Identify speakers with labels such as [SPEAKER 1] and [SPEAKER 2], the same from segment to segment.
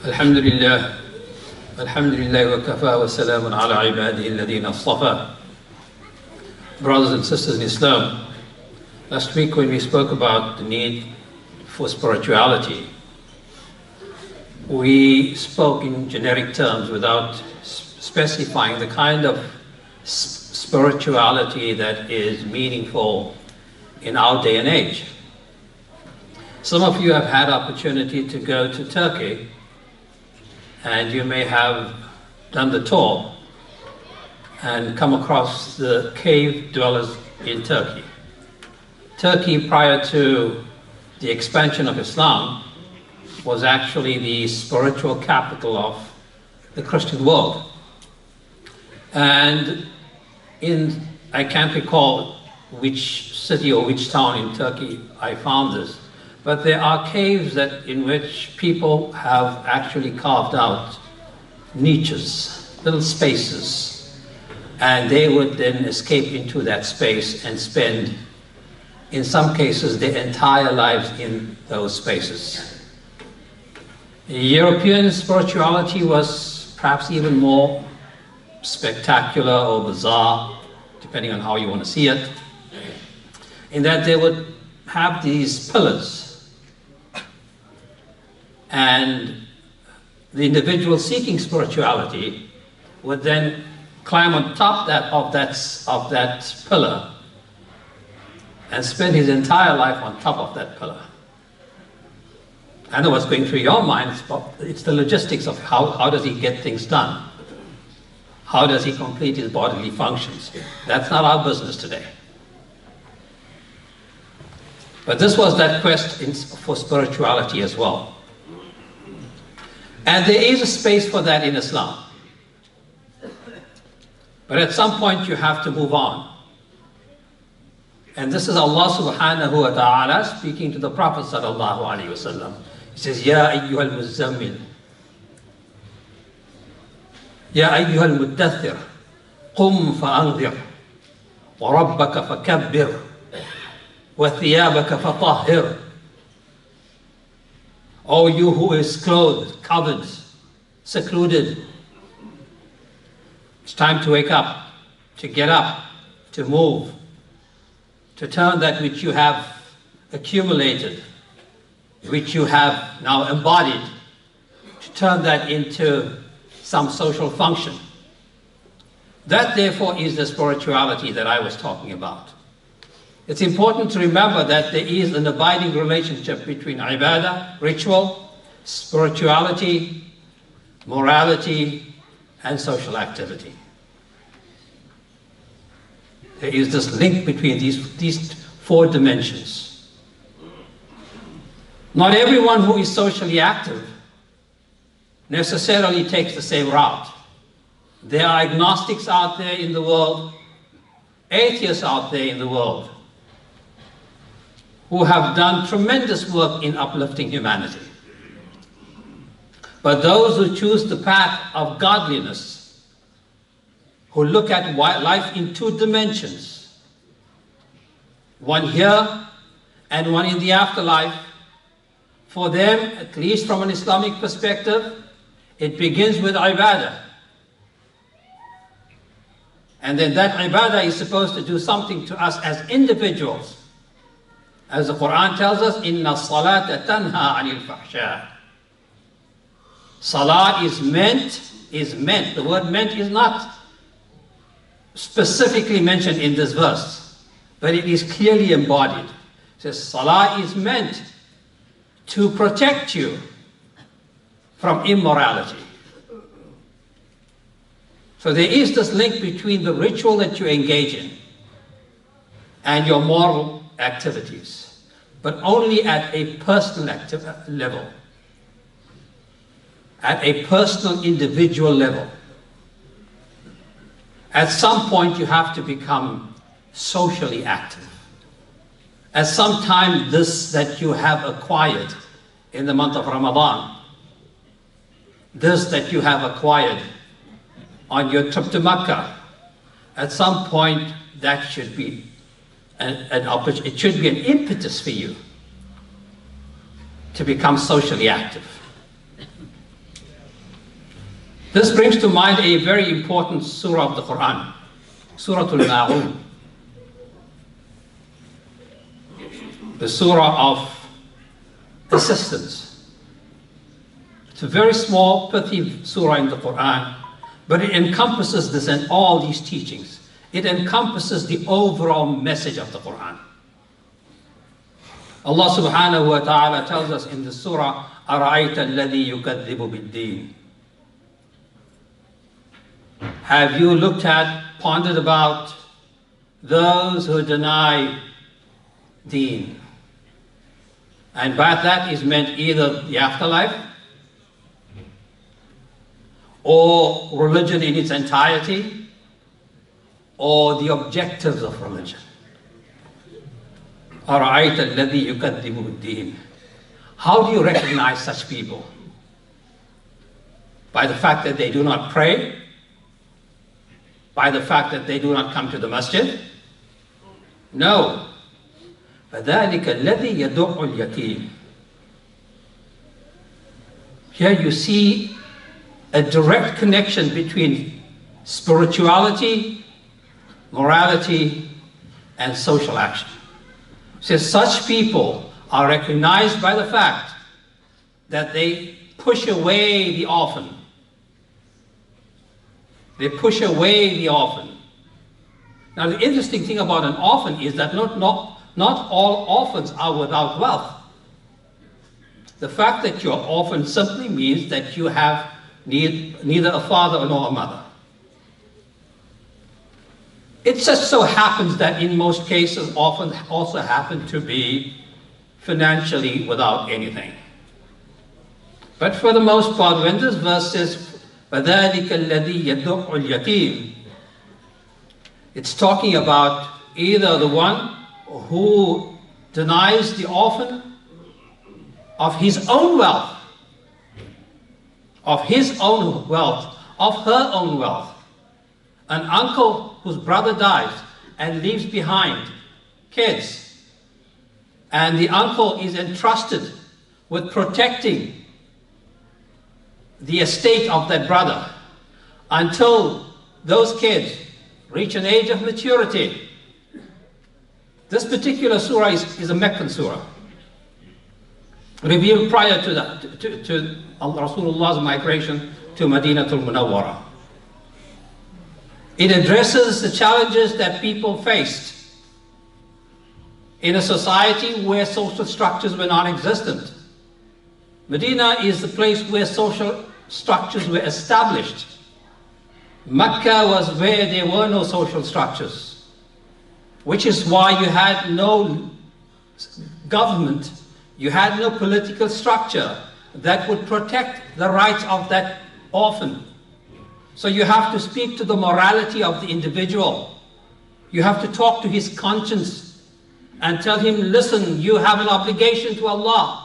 [SPEAKER 1] Alhamdulillah, Alhamdulillah wa kafa wa salamun ala ibadihi alladhina astafa. Brothers and sisters in Islam, last week when we spoke about the need for spirituality, we spoke in generic terms without specifying the kind of spirituality that is meaningful in our day and age. Some of you have had opportunity to go to Turkey, and you may have done the tour and come across the cave dwellers in Turkey. Turkey, prior to the expansion of Islam, was actually the spiritual capital of the Christian world. And I can't recall which city or which town in Turkey I found this, but there are caves in which people have actually carved out niches, little spaces, and they would then escape into that space and spend, in some cases, their entire lives in those spaces. European spirituality was perhaps even more spectacular or bizarre, depending on how you want to see it, in that they would have these pillars, and the individual seeking spirituality would then climb on top of that pillar and spend his entire life on top of that pillar. I know what's going through your mind, but it's the logistics of how does he get things done? How does he complete his bodily functions? That's not our business today. But this was that quest for spirituality as well. And there is a space for that in Islam. But at some point you have to move on. And this is Allah subhanahu wa ta'ala speaking to the Prophet sallallahu alayhi wa sallam. He says, Ya ayyuhal muzammil, Ya ayyuhal muddathir, qum fa'anzir, wa rabbaka fakabbir, wa thiyabaka fatahhir. O you who is clothed, covered, secluded, it's time to wake up, to get up, to move, to turn that which you have accumulated, which you have now embodied, to turn that into some social function. That, therefore, is the spirituality that I was talking about. It's important to remember that there is an abiding relationship between ibadah, ritual, spirituality, morality, and social activity. There is this link between these four dimensions. Not everyone who is socially active necessarily takes the same route. There are agnostics out there in the world, atheists out there in the world, who have done tremendous work in uplifting humanity. But those who choose the path of godliness, who look at life in two dimensions, one here and one in the afterlife, for them, at least from an Islamic perspective, it begins with ibadah. And then that ibadah is supposed to do something to us as individuals. As the Quran tells us, Inna salata tanha anil fahsha. Salah is meant. The word meant is not specifically mentioned in this verse, but it is clearly embodied. It says Salah is meant to protect you from immorality. So there is this link between the ritual that you engage in and your moral activities, but only at a personal level, at a personal individual level. At some point you have to become socially active. At some time this that you have acquired in the month of Ramadan, this that you have acquired on your trip to Mecca, at some point that should be it should be an impetus for you to become socially active. This brings to mind a very important surah of the Quran, Surah Al-Ma'un, the surah of assistance. It's a very small, pithy surah in the Quran, but it encompasses this and all these teachings. It encompasses the overall message of the Quran. Allah subhanahu wa ta'ala tells us in the surah, أَرَأَيْتَ الَّذِي يُكَذِّبُ بِالدِّينِ. Have you looked at, pondered about those who deny deen? And by that is meant either the afterlife or religion in its entirety or the objectives of religion. أَرَأَيْتَ الَّذِي يُكَذِّبُ بِالدِّينِ. How do you recognize such people? By the fact that they do not pray? By the fact that they do not come to the masjid? No. فَذَلِكَ الَّذِي يَدُعُّ الْيَتِيمِ. Here you see a direct connection between spirituality, morality, and social action. So such people are recognized by the fact that they push away the orphan. They push away the orphan. Now the interesting thing about an orphan is that not all orphans are without wealth. The fact that you're orphan simply means that you have neither a father nor a mother. It just so happens that in most cases orphans also happen to be financially without anything. But for the most part, when this verse says, فَذَلِكَ الَّذِي يَدُعُّ الْيَتِيمِ, it's talking about either the one who denies the orphan of his own wealth, of his own wealth, of her own wealth. An uncle whose brother dies and leaves behind kids, and the uncle is entrusted with protecting the estate of that brother until those kids reach an age of maturity. This particular surah is a Meccan surah, revealed prior to Rasulullah's migration to Madinatul Munawwara. It addresses the challenges that people faced in a society where social structures were non-existent. Medina is the place where social structures were established. Mecca was where there were no social structures, which is why you had no government, you had no political structure that would protect the rights of that orphan. So you have to speak to the morality of the individual. You have to talk to his conscience and tell him, listen, you have an obligation to Allah,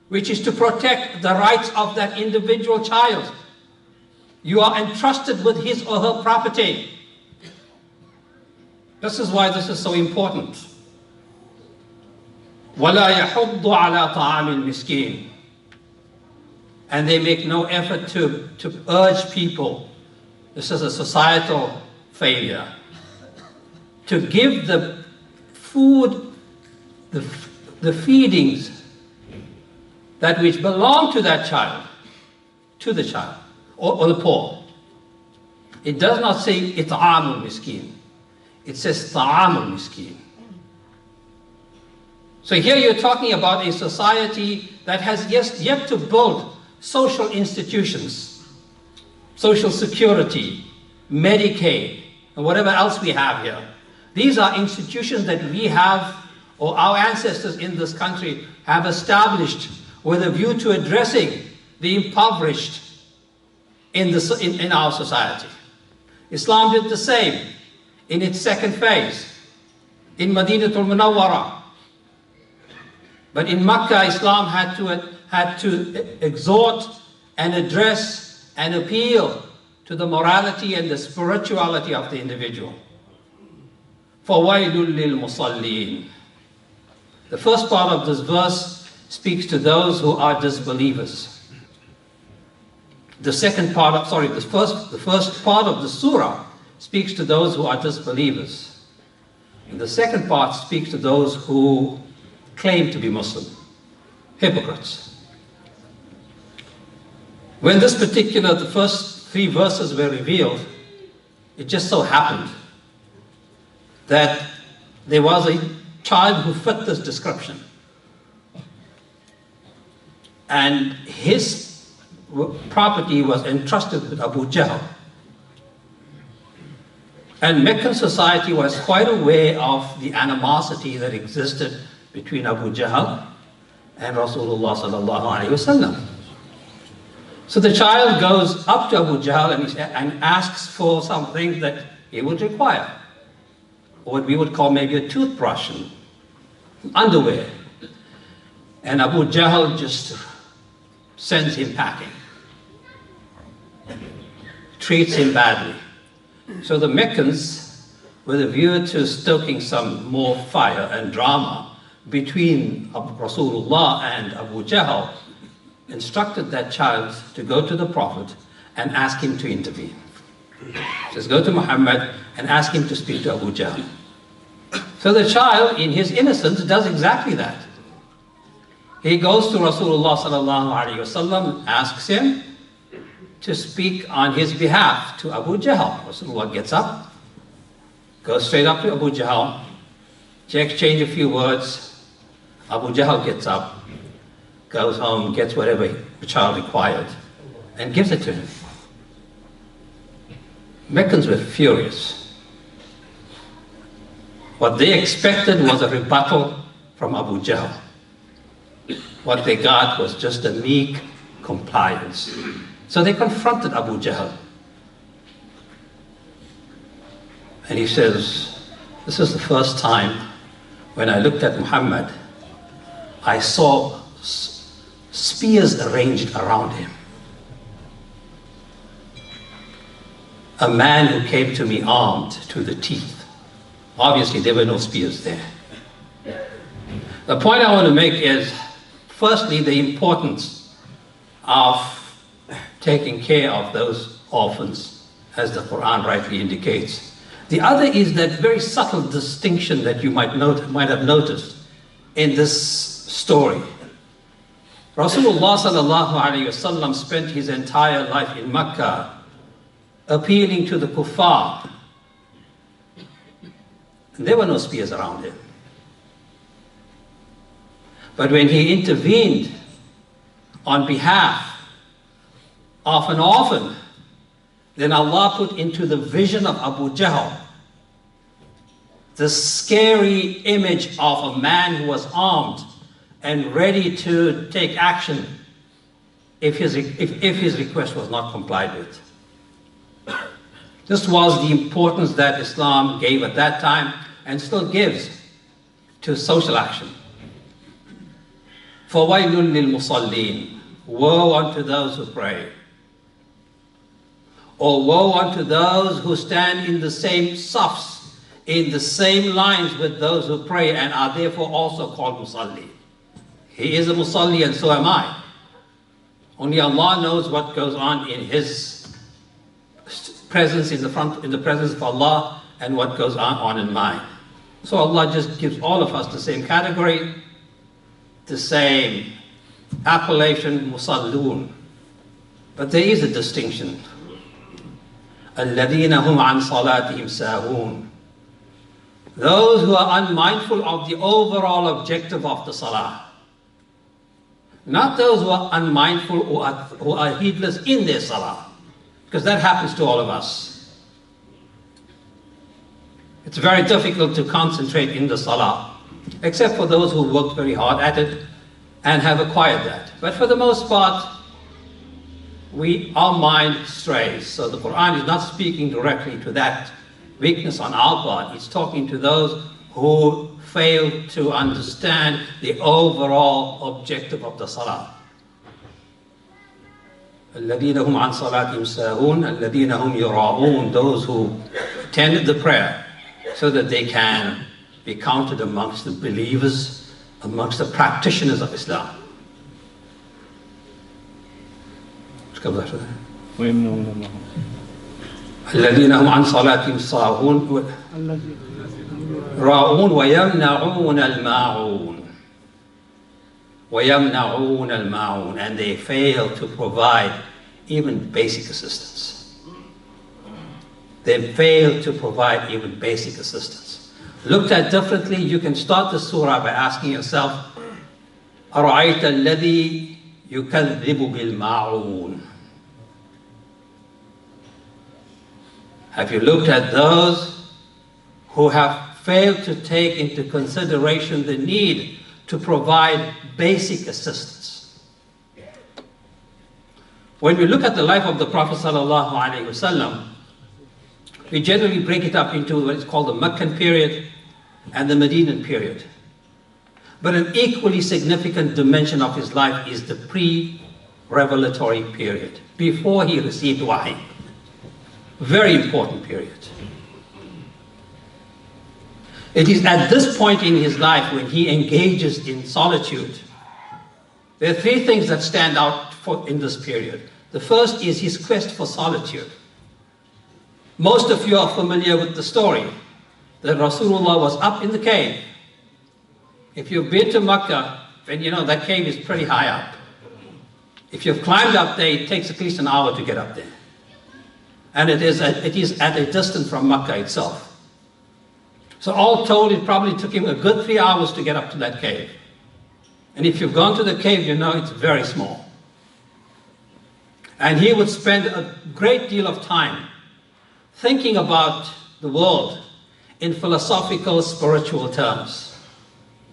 [SPEAKER 1] which is to protect the rights of that individual child. You are entrusted with his or her property. This is why this is so important. وَلَا يَحُضُّ عَلَى طَعَامِ الْمِسْكِينِ. And they make no effort to urge people. This is a societal failure. To give the food, the feedings, that which belong to that child, to the child, or the poor. It does not say it'amul miskin. It says ta'amul miskin. So here you're talking about a society that has yet to build social institutions, social security, Medicaid, and whatever else we have here. These are institutions that we have, or our ancestors in this country have established with a view to addressing the impoverished in our society. Islam did the same in its second phase, in Madinatul Munawwara. But in Makkah, Islam had to exhort and address and appeal to the morality and the spirituality of the individual. فَوَيْلٌ لِلْمُصَلِّينَ. The first part of this verse speaks to those who are disbelievers. The second part of, sorry, the first part of the surah speaks to those who are disbelievers. And the second part speaks to those who claim to be Muslim, hypocrites. When this particular, the first 3 verses were revealed, it just so happened that there was a child who fit this description. And his property was entrusted with Abu Jahl. And Meccan society was quite aware of the animosity that existed between Abu Jahl and Rasulullah sallallahu alaihi wasallam. So the child goes up to Abu Jahl and asks for something that he would require. What we would call maybe a toothbrush and underwear. And Abu Jahl just sends him packing. Treats him badly. So the Meccans, with a view to stoking some more fire and drama between Rasulullah and Abu Jahl, instructed that child to go to the Prophet and ask him to intervene. Says, go to Muhammad and ask him to speak to Abu Jahl. So the child, in his innocence, does exactly that. He goes to Rasulullah sallallahu alaihi wasallam, asks him to speak on his behalf to Abu Jahl. Rasulullah gets up, goes straight up to Abu Jahl, they exchange a few words. Abu Jahl gets up, goes home, gets whatever the child required, and gives it to him. Meccans were furious. What they expected was a rebuttal from Abu Jahl. What they got was just a meek compliance. So they confronted Abu Jahl. And he says, this is the first time when I looked at Muhammad, I saw spears arranged around him. A man who came to me armed to the teeth. Obviously, there were no spears there. The point I want to make is, firstly, the importance of taking care of those orphans, as the Quran rightly indicates. The other is that very subtle distinction that you might have noticed in this story. Rasulullah sallallahu alaihi wasallam spent his entire life in Mecca appealing to the kuffar. And there were no spears around him. But when he intervened on behalf of an orphan, then Allah put into the vision of Abu Jahl the scary image of a man who was armed and ready to take action if his request was not complied with. This was the importance that Islam gave at that time and still gives to social action. فَوَيْلٌ لِلْمُصَلِّينَ, woe unto those who pray. Or woe unto those who stand in the same safs, in the same lines with those who pray and are therefore also called musalli. He is a musalli and so am I. Only Allah knows what goes on in his presence, in the presence of Allah, and what goes on in mine. So Allah just gives all of us the same category, the same appellation, musallun. But there is a distinction. الَّذِينَ هُمْ عَنْ صَلَاتِهِمْ سَاهُونَ, those who are unmindful of the overall objective of the salah. Not those who are unmindful who are heedless in their salah, because that happens to all of us. It's very difficult to concentrate in the salah, except for those who worked very hard at it and have acquired that. But for the most part, our mind strays. So the Quran is not speaking directly to that weakness on our part. It's talking to those who fail to understand the overall objective of the salah. الَّذِينَ هُمْ عَنْ صَلَاتِهِمْ سَاهُونَ الَّذِينَ هُمْ يُرَاءُونَ, those who attended the prayer so that they can be counted amongst the believers, amongst the practitioners of Islam. الذين هم عن صلاتهم ساهون راؤون ويمنعون الماعون ويمنعون الماعون, and they fail to provide even basic assistance. They fail to provide even basic assistance. Looked at differently, you can start the surah by asking yourself, أَرَأَيْتَ الَّذِي يُكَذِّبُ بِالْمَاعُونَ. Have you looked at those who have failed to take into consideration the need to provide basic assistance? When we look at the life of the Prophet ﷺ, we generally break it up into what is called the Meccan period and the Medinan period. But an equally significant dimension of his life is the pre-revelatory period, before he received wahi. Very important period. It is at this point in his life when he engages in solitude. There are three things that stand out in this period. The first is his quest for solitude. Most of you are familiar with the story that Rasulullah was up in the cave. If you've been to Makkah, then you know that cave is pretty high up. If you've climbed up there, it takes at least an hour to get up there. And it is at a distance from Makkah itself. So all told, it probably took him a good 3 hours to get up to that cave. And if you've gone to the cave, you know it's very small. And he would spend a great deal of time thinking about the world in philosophical, spiritual terms.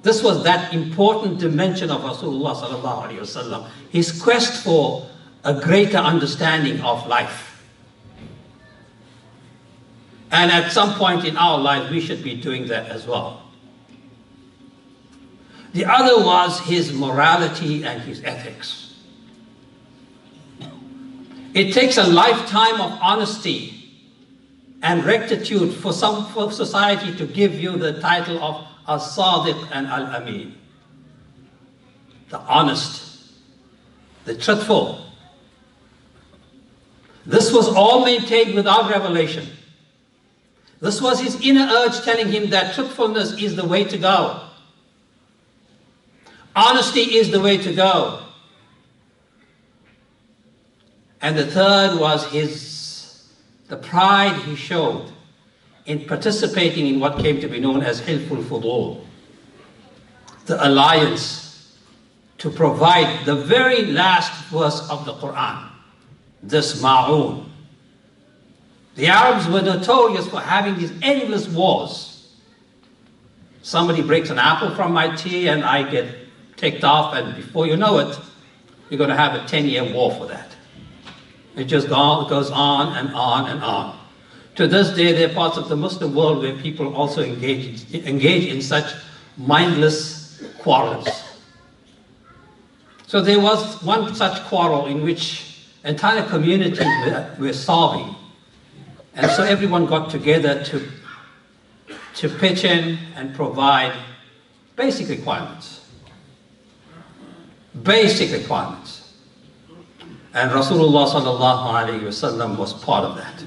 [SPEAKER 1] This was that important dimension of Rasulullah sallallahu alaihi wasallam, his quest for a greater understanding of life. And at some point in our life, we should be doing that as well. The other was his morality and his ethics. It takes a lifetime of honesty and rectitude for society to give you the title of Al-Sadiq and Al-Amin. The honest, the truthful. This was all maintained without revelation. This was his inner urge telling him that truthfulness is the way to go. Honesty is the way to go. And the third was the pride he showed in participating in what came to be known as Hilful Fudul, the alliance to provide the very last verse of the Quran, this Ma'un. The Arabs were notorious for having these endless wars. Somebody breaks an apple from my tea and I get ticked off, and before you know it, you're going to have a 10-year war for that. It just goes on and on and on. To this day, there are parts of the Muslim world where people also engage in such mindless quarrels. So there was one such quarrel in which entire communities were starving. And so everyone got together to pitch in and provide basic requirements. Basic requirements. And Rasulullah sallallahu alaihi wasallam was part of that,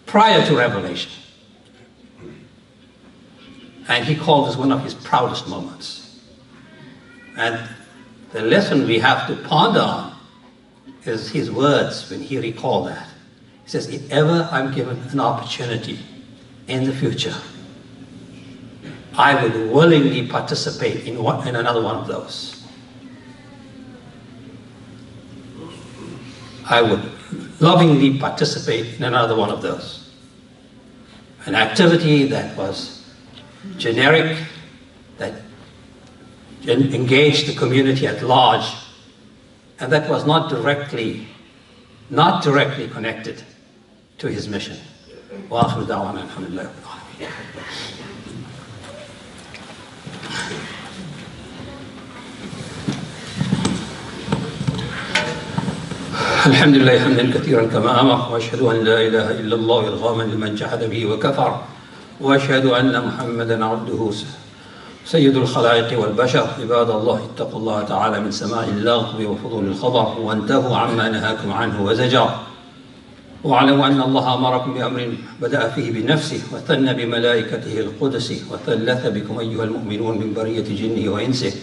[SPEAKER 1] prior to revelation. And he called this one of his proudest moments. And the lesson we have to ponder on is his words when he recalled that. He says, if ever I'm given an opportunity in the future, I would willingly participate in another one of those. I would lovingly participate in another one of those. An activity that was generic, that engaged the community at large, and that was not directly connected to his mission. Wa akhiru da'wana alhamdulillah rabbil alamin. الحمد لله حمدا كثيرا كما أمر وأشهد أن لا إله إلا الله إرغاما لمن جحد به وكفر وأشهد أن محمدا عبده سيد الخلائق والبشر، عباد الله اتقوا الله تعالى من سماع اللغو وفضول الخبر، وانتهوا عما نهاكم عنه وزجر، واعلموا أن الله أمركم بأمر بدأ فيه بنفسه وثنى بملائكته القدس وثلث بكم أيها المؤمنون من برية جنه وإنسه.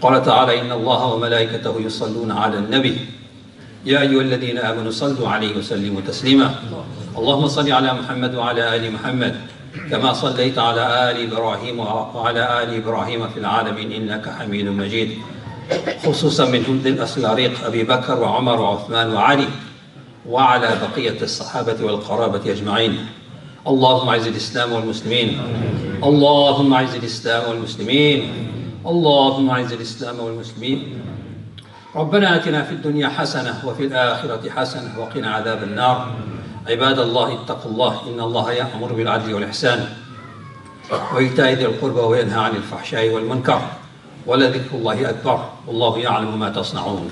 [SPEAKER 1] قال تعالى: إن الله وملائكته يصلون على النبي يا أيها الذين آمنوا صلوا عليه وسلموا تسليما. اللهم صل على محمد وعلى آل محمد كما صليت على آل إبراهيم وعلى آل إبراهيم في العالمين إنك حميد مجيد، خصوصا من جند الأسلاريق أبي بكر وعمر وعثمان وعلي، وعلى بقية الصحابة والقرابة أجمعين. اللهم أعز الإسلام والمسلمين، اللهم أعز الإسلام والمسلمين، اللهم أعز الإسلام والمسلمين. ربنا آتنا في الدنيا حسنة وفي الآخرة حسنة وقنا عذاب النار. عباد الله اتقوا الله، إن الله يأمر بالعدل والإحسان وإيتاء ذي القربى وينهى عن الفحشاء والمنكر، ولذكر الله أكبر، والله يعلم ما تصنعون.